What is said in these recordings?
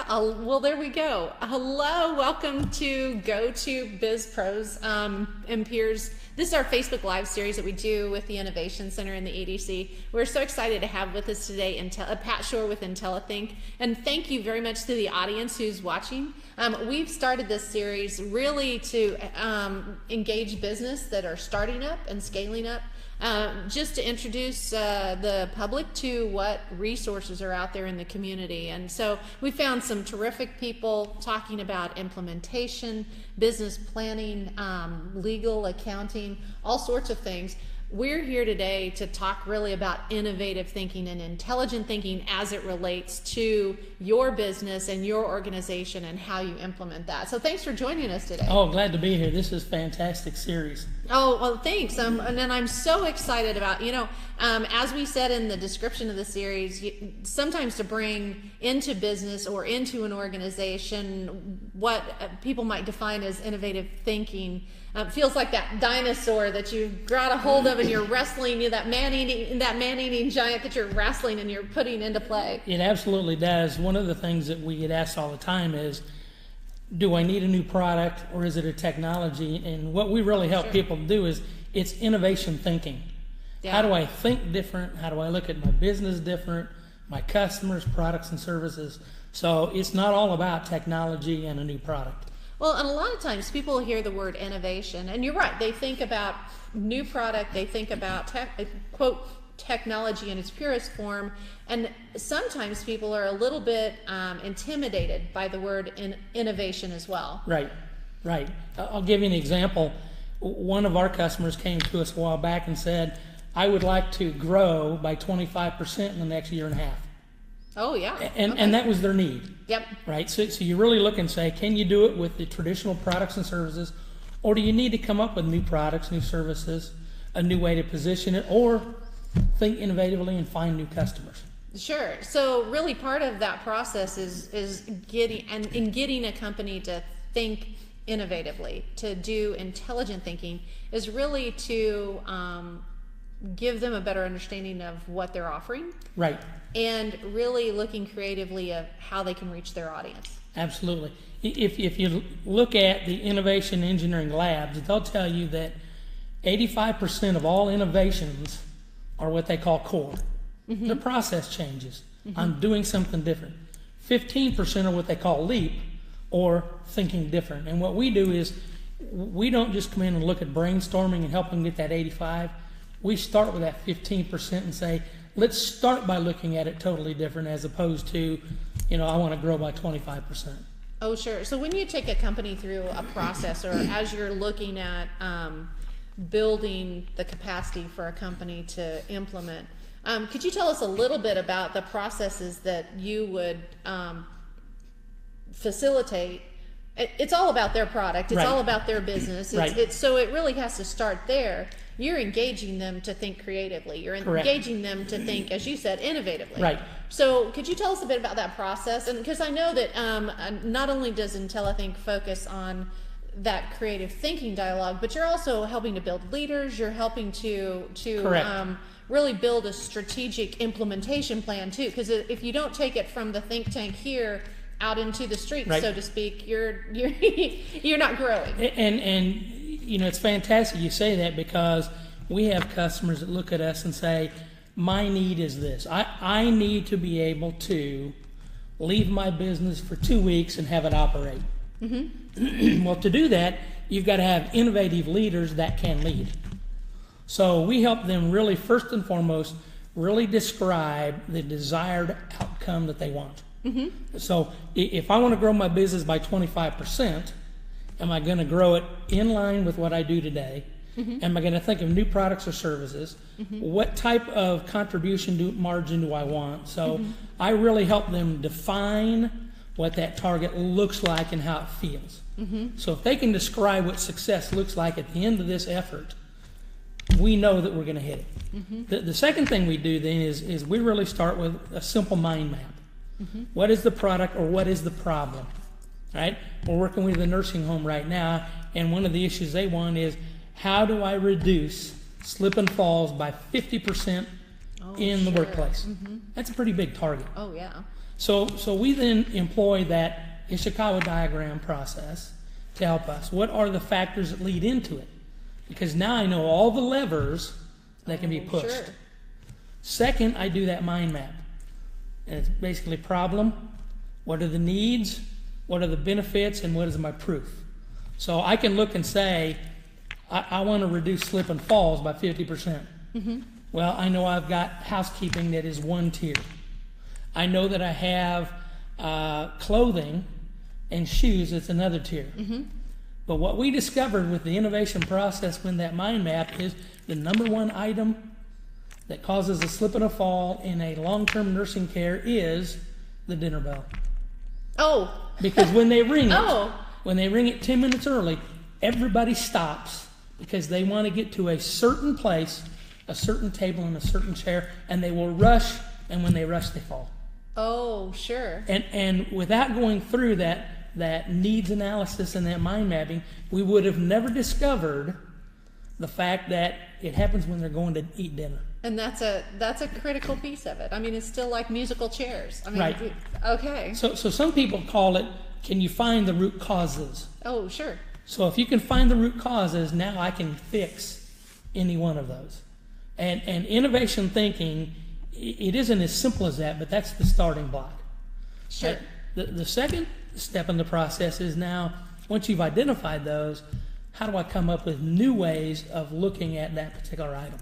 Well, there we go. Hello, welcome to GoTo Biz Pros and Peers. This is our Facebook Live series that we do with the Ennovation Center in the EDC. We're so excited to have with us today Pat Shore with IntelliThink. And thank you very much to the audience who's watching. We've started this series really to engage business that are starting up and scaling up. Just to introduce the public to what resources are out there in the community. And so we found some terrific people talking about implementation, business planning, legal, accounting, all sorts of things. We're here today to talk really about innovative thinking and intelligent thinking as it relates to your business and your organization and how you implement that. So thanks for joining us today. Oh, glad to be here. This is a fantastic series. Oh, well, thanks. And then I'm so excited about, as we said in the description of the series, sometimes to bring into business or into an organization what people might define as innovative thinking feels like that dinosaur that you got a hold of and you're wrestling, that man-eating giant that you're wrestling and you're putting into play. It absolutely does. One of the things that we get asked all the time is, do I need a new product or is it a technology? And what we really help people do is it's innovation thinking. Yeah. How do I think different? How do I look at my business different, my customers, products and services? So it's not all about technology and a new product. Well, and a lot of times people hear the word innovation, and you're right, they think about new product, they think about quote, technology in its purest form, and sometimes people are a little bit intimidated by the word innovation as well. Right. I'll give you an example. One of our customers came to us a while back and said, I would like to grow by 25% in the next year and a half. Oh, yeah. And that was their need. Yep. Right? So you really look and say, can you do it with the traditional products and services, or do you need to come up with new products, new services, a new way to position it, or think innovatively and find new customers? Sure. So really part of that process is getting a company to think innovatively, to do intelligent thinking, is really to give them a better understanding of what they're offering. Right. And really looking creatively of how they can reach their audience. Absolutely. If you look at the innovation engineering labs, they'll tell you that 85% of all innovations are what they call core. Mm-hmm. The process changes. Mm-hmm. I'm doing something different. 15% are what they call leap, or thinking different. And what we do is we don't just come in and look at brainstorming and help them get that 85. We start with that 15% and say, let's start by looking at it totally different, as opposed to, I want to grow by 25%. Oh, sure. So when you take a company through a process, or as you're looking at building the capacity for a company to implement, could you tell us a little bit about the processes that you would facilitate? It's all about their product. It's all about their business. So it really has to start there. You're engaging them to think creatively. You're engaging them to think, as you said, innovatively. Right. So could you tell us a bit about that process? And because I know that not only does IntelliThink focus on that creative thinking dialogue, but you're also helping to build leaders. You're helping to really build a strategic implementation plan too. Because if you don't take it from the think tank here out into the streets, so to speak, you're not growing. And it's fantastic you say that, because we have customers that look at us and say, my need is this. I need to be able to leave my business for 2 weeks and have it operate. Mm-hmm. Well, to do that, you've got to have innovative leaders that can lead. So we help them really, first and foremost, really describe the desired outcome that they want. Mm-hmm. So if I want to grow my business by 25%, am I going to grow it in line with what I do today? Mm-hmm. Am I going to think of new products or services? Mm-hmm. What type of contribution margin do I want? So I really help them define what that target looks like and how it feels. Mm-hmm. So if they can describe what success looks like at the end of this effort, we know that we're going to hit it. Mm-hmm. The second thing we do then is we really start with a simple mind map. Mm-hmm. What is the product, or what is the problem? Right? We're working with a nursing home right now, and one of the issues they want is, how do I reduce slip and falls by 50% in the workplace? Mm-hmm. That's a pretty big target. Oh, yeah. So we then employ that Ishikawa diagram process to help us. What are the factors that lead into it? Because now I know all the levers that can be pushed. Sure. Second, I do that mind map. And it's basically problem, what are the needs, what are the benefits, and what is my proof? So I can look and say, I want to reduce slip and falls by 50%. Well, I know I've got housekeeping that is one tier. I know that I have clothing and shoes that's another tier. But what we discovered with the innovation process when that mind map is the number one item that causes a slip and a fall in a long-term nursing care is the dinner bell. Oh. Because when they ring it, Oh. when they ring it 10 minutes early, everybody stops because they want to get to a certain place, a certain table and a certain chair, and they will rush, and when they rush, they fall. Oh, sure. And without going through that needs analysis and that mind mapping, we would have never discovered the fact that it happens when they're going to eat dinner. And that's a critical piece of it. I mean, it's still like musical chairs. I mean, Right. Okay. So some people call it, can you find the root causes? Oh, sure. So if you can find the root causes, now I can fix any one of those. And innovation thinking, it isn't as simple as that, but that's the starting block. Sure. Right? The second step in the process is now, once you've identified those, how do I come up with new ways of looking at that particular item?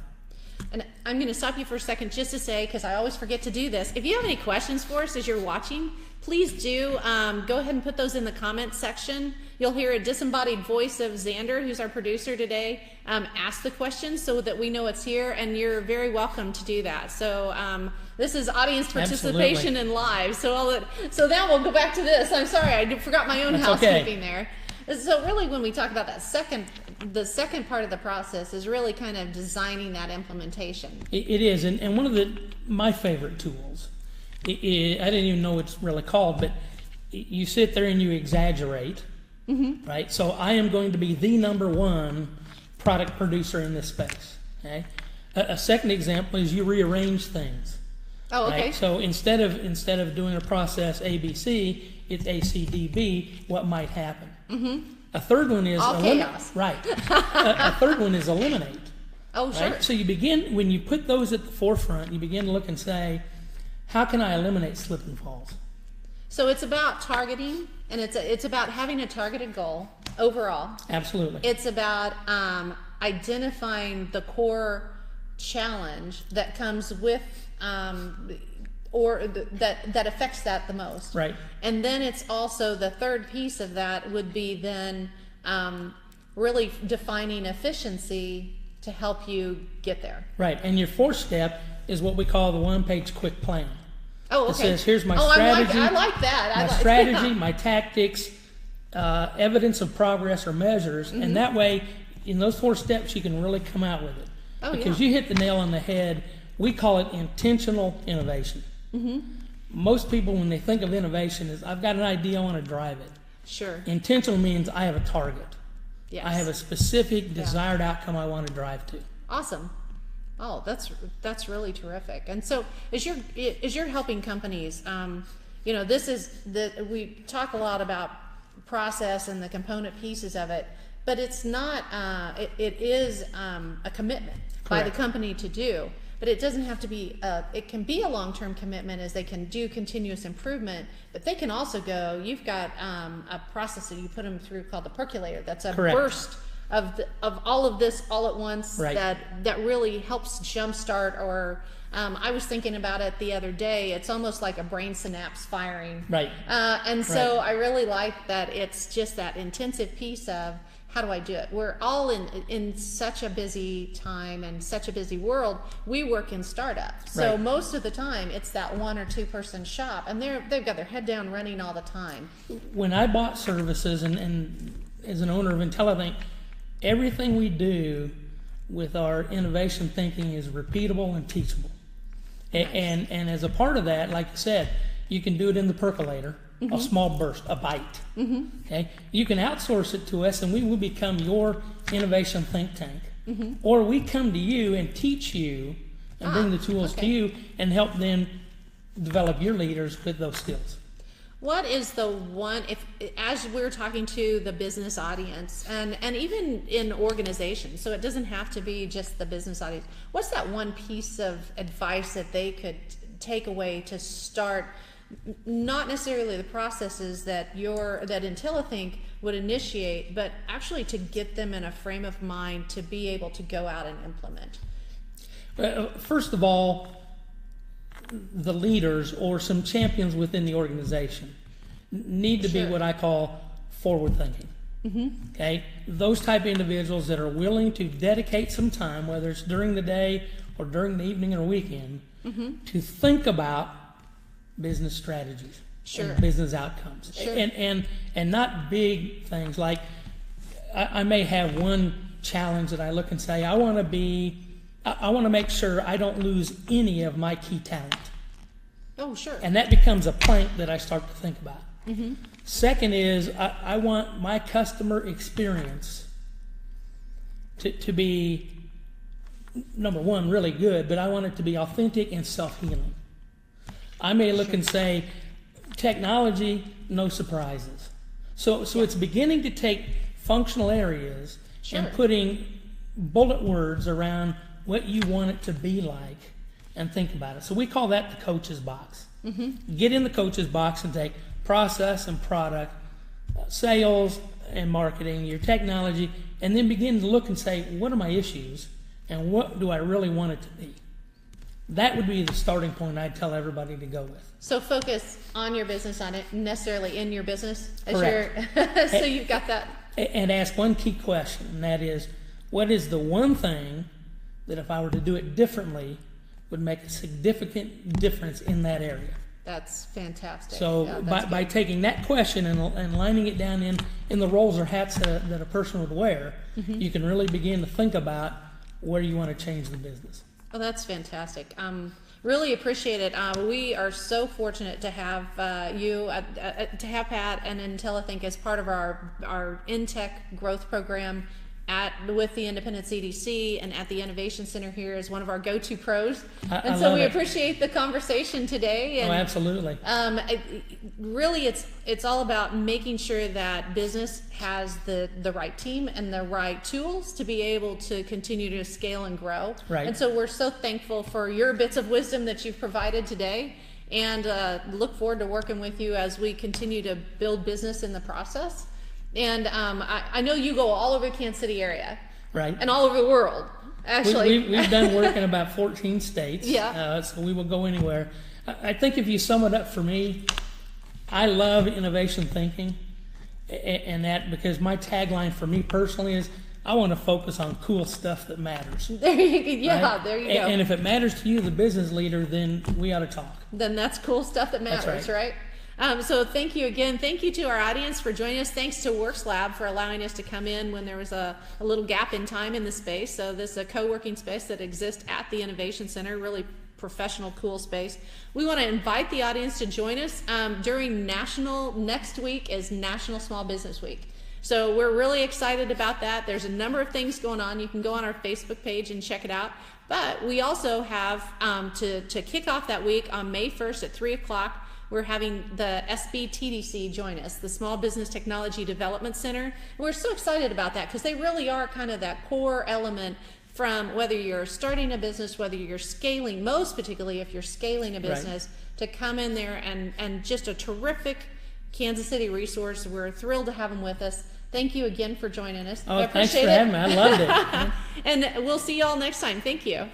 And I'm going to stop you for a second just to say, because I always forget to do this, if you have any questions for us as you're watching, please do go ahead and put those in the comments section. You'll hear a disembodied voice of Xander, who's our producer today, ask the questions so that we know it's here, and you're very welcome to do that. So this is audience participation in live. So now we'll go back to this. I'm sorry, I forgot my own That's housekeeping okay. there. So really when we talk about that the second part of the process is really kind of designing that implementation. It is, and one of my favorite tools, I didn't even know it's really called, but you sit there and you exaggerate, right? So I am going to be the number one product producer in this space, okay? A second example is you rearrange things. Oh, okay. Right? So instead of doing a process ABC, it's ACDB, what might happen? A third one is chaos. Right. A third one is eliminate. Oh, Right? sure. So you begin, when you put those at the forefront, you begin to look and say, how can I eliminate slip and falls? So it's about targeting, and it's about having a targeted goal overall. Absolutely. It's about identifying the core challenge that comes with that affects that the most. Right. And then it's also the third piece of that would be then really defining efficiency to help you get there. Right. And your fourth step is what we call the one-page quick plan. Oh, okay. It says, here's my strategy. I like that. My strategy, my tactics, evidence of progress or measures, and that way, in those 4 steps, you can really come out with it. Oh, because yeah. you hit the nail on the head. We call it intentional innovation. Most people, when they think of innovation, is I've got an idea, I want to drive it. Sure. Intentional means I have a target. Yes. I have a specific desired outcome I want to drive to. Awesome. Oh, that's really terrific. And so as you're helping companies, this is we talk a lot about process and the component pieces of it, but it's not. It is a commitment by the company to do. But it doesn't have to be, it can be a long-term commitment as they can do continuous improvement, but they can also go, you've got a process that you put them through called the percolator. That's a burst of all of this all at once that really helps jumpstart or, I was thinking about it the other day, it's almost like a brain synapse firing. Right. And so I really like that it's just that intensive piece of, how do I do it? We're all in such a busy time and such a busy world. We work in startup, so most of the time it's that 1 or 2 person shop, and they've got their head down running all the time. When I bought services and as an owner of IntelliThink, everything we do with our innovation thinking is repeatable and teachable. Nice. And as a part of that, like you said, you can do it in the percolator. A small burst, a bite. Okay, you can outsource it to us, and we will become your innovation think tank. Or we come to you and teach you, and bring the tools to you, and help them develop your leaders with those skills. What is the one, as we're talking to the business audience and even in organizations, so it doesn't have to be just the business audience, what's that one piece of advice that they could take away to start, not necessarily the processes that IntelliThink would initiate, but actually to get them in a frame of mind to be able to go out and implement? First of all, the leaders or some champions within the organization need to be what I call forward thinking. Okay, those type of individuals that are willing to dedicate some time, whether it's during the day or during the evening or weekend, to think about business strategies and business outcomes, and not big things like I may have one challenge that I look and say I want to make sure I don't lose any of my key talent. Oh, sure. And that becomes a plank that I start to think about. Second is I want my customer experience to be, number one, really good, but I want it to be authentic and self-healing. I may look and say, technology, no surprises. So it's beginning to take functional areas and putting bullet words around what you want it to be like and think about it. So we call that the coach's box. Get in the coach's box and take process and product, sales and marketing, your technology, and then begin to look and say, what are my issues and what do I really want it to be? That would be the starting point I'd tell everybody to go with. So focus on your business, on it necessarily in your business. Correct. So you've got that. And ask one key question, and that is, what is the one thing that if I were to do it differently would make a significant difference in that area? That's fantastic. So by taking that question and lining it down in the roles or hats that a person would wear, you can really begin to think about where you want to change the business. Oh, that's fantastic. Really appreciate it. We are so fortunate to have to have Pat and IntelliThink as part of our InTech growth program with the Independent CDC and at the Ennovation Center here as one of our go-to pros. And so we appreciate the conversation today. And, absolutely. Really, it's all about making sure that business has the right team and the right tools to be able to continue to scale and grow. Right. And so we're so thankful for your bits of wisdom that you've provided today, and look forward to working with you as we continue to build business in the process. And I know you go all over the Kansas City area, right, and all over the world. Actually, we've done work in about 14 states. So we will go anywhere. I think if you sum it up for me, I love innovation thinking, and that because my tagline for me personally is I want to focus on cool stuff that matters. There you go. And if it matters to you, the business leader, then we ought to talk. Then that's cool stuff that matters, right? So thank you again. Thank you to our audience for joining us. Thanks to WorksLab for allowing us to come in when there was a little gap in time in the space. So this is a co-working space that exists at the Ennovation Center, really professional, cool space. We want to invite the audience to join us during next week is National Small Business Week. So we're really excited about that. There's a number of things going on. You can go on our Facebook page and check it out. But we also have to kick off that week on May 1st at 3 o'clock. We're having the SBTDC join us, the Small Business Technology Development Center. And we're so excited about that because they really are kind of that core element from whether you're starting a business, whether you're scaling, most particularly if you're scaling a business, to come in there and just a terrific Kansas City resource. We're thrilled to have them with us. Thank you again for joining us. Oh, thanks for having me. I loved it. And we'll see you all next time. Thank you.